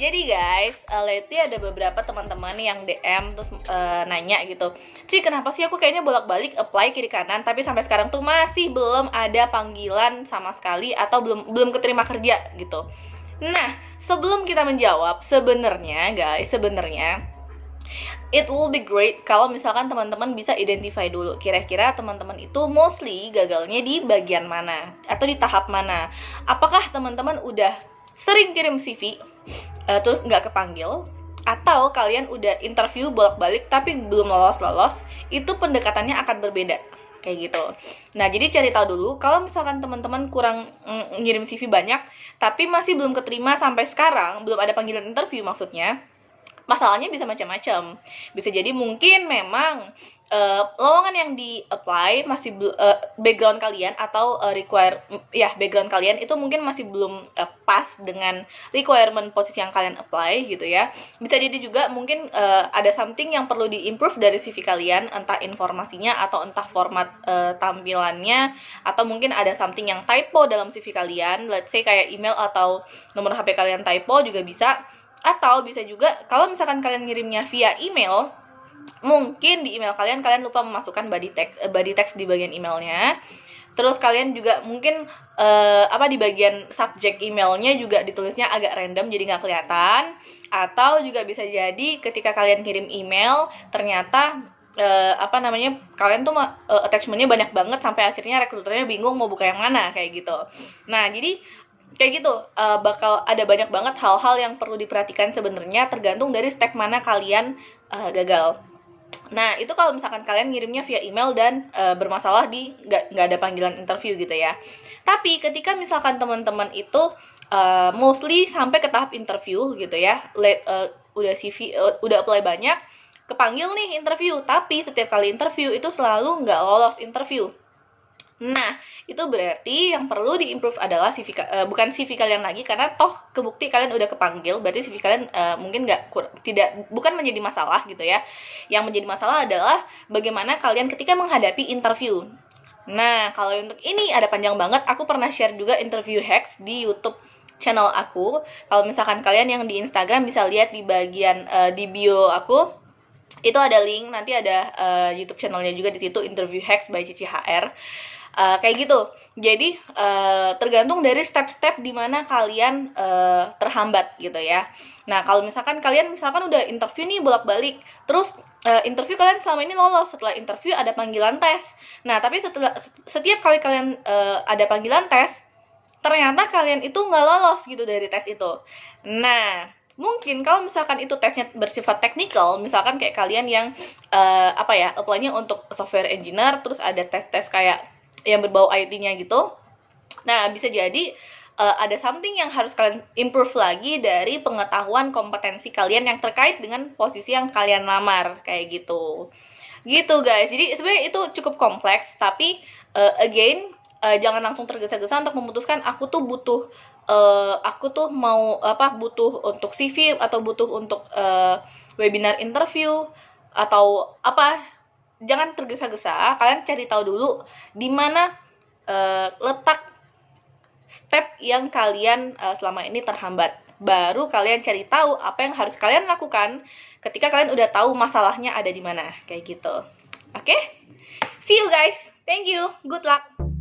Jadi guys, lately ada beberapa teman-teman yang DM terus nanya gitu, Ci kenapa sih aku kayaknya bolak-balik apply kiri kanan tapi sampai sekarang tuh masih belum ada panggilan sama sekali atau belum keterima kerja gitu. Nah, sebelum kita menjawab, sebenarnya it will be great kalau misalkan teman-teman bisa identify dulu kira-kira teman-teman itu mostly gagalnya di bagian mana atau di tahap mana. Apakah teman-teman udah sering kirim CV terus nggak kepanggil, atau kalian udah interview bolak-balik tapi belum lolos, itu pendekatannya akan berbeda kayak gitu. Nah, jadi cari tahu dulu kalau misalkan teman-teman kurang ngirim CV banyak tapi masih belum keterima sampai sekarang, belum ada panggilan interview maksudnya. Masalahnya bisa macam-macam. Bisa jadi mungkin memang lowongan yang di-apply masih background kalian atau background kalian itu mungkin masih belum pas dengan requirement posisi yang kalian apply gitu ya. Bisa jadi juga mungkin ada something yang perlu di-improve dari CV kalian, entah informasinya atau entah format tampilannya, atau mungkin ada something yang typo dalam CV kalian, let's say kayak email atau nomor HP kalian typo juga bisa. Atau bisa juga kalau misalkan kalian ngirimnya via email, mungkin di email kalian lupa memasukkan body text di bagian emailnya. Terus kalian juga mungkin di bagian subject emailnya juga ditulisnya agak random jadi nggak kelihatan. Atau juga bisa jadi ketika kalian kirim email ternyata kalian tuh attachmentnya banyak banget sampai akhirnya rekruternya bingung mau buka yang mana kayak gitu. Nah, jadi kayak gitu, bakal ada banyak banget hal-hal yang perlu diperhatikan sebenarnya tergantung dari step mana kalian gagal. Nah, itu kalau misalkan kalian ngirimnya via email dan bermasalah di nggak ada panggilan interview gitu ya. Tapi ketika misalkan teman-teman itu mostly sampai ke tahap interview gitu ya, udah CV, udah apply banyak, kepanggil nih interview, tapi setiap kali interview itu selalu nggak lolos interview. Nah, itu berarti yang perlu diimprove adalah bukan CV kalian lagi, karena toh kebukti kalian udah kepanggil, berarti CV kalian mungkin bukan menjadi masalah gitu ya. Yang menjadi masalah adalah bagaimana kalian ketika menghadapi interview. Nah, kalau untuk ini ada panjang banget, aku pernah share juga interview hacks di YouTube channel aku. Kalau misalkan kalian yang di Instagram bisa lihat di bagian di bio aku, itu ada link, nanti ada YouTube channelnya juga di situ, interview hacks by Cici HR. Kayak gitu. Jadi tergantung dari step-step di mana kalian terhambat gitu ya. Nah, kalau misalkan kalian udah interview nih bolak-balik, terus interview kalian selama ini lolos, setelah interview ada panggilan tes. Nah, tapi setiap kali kalian ada panggilan tes, ternyata kalian itu nggak lolos gitu dari tes itu. Nah, mungkin kalau misalkan itu tesnya bersifat teknikal, misalkan kayak kalian yang apply-nya untuk software engineer, terus ada tes-tes kayak yang berbau IT-nya gitu. Nah, bisa jadi ada something yang harus kalian improve lagi dari pengetahuan kompetensi kalian yang terkait dengan posisi yang kalian lamar, kayak gitu. Gitu guys, jadi sebenarnya itu cukup kompleks, tapi jangan langsung tergesa-gesa untuk memutuskan aku tuh butuh butuh untuk CV atau butuh untuk webinar interview atau apa. Jangan tergesa-gesa, kalian cari tahu dulu di mana letak step yang kalian selama ini terhambat. Baru kalian cari tahu apa yang harus kalian lakukan ketika kalian udah tahu masalahnya ada di mana, kayak gitu. Oke? See you guys. Thank you. Good luck.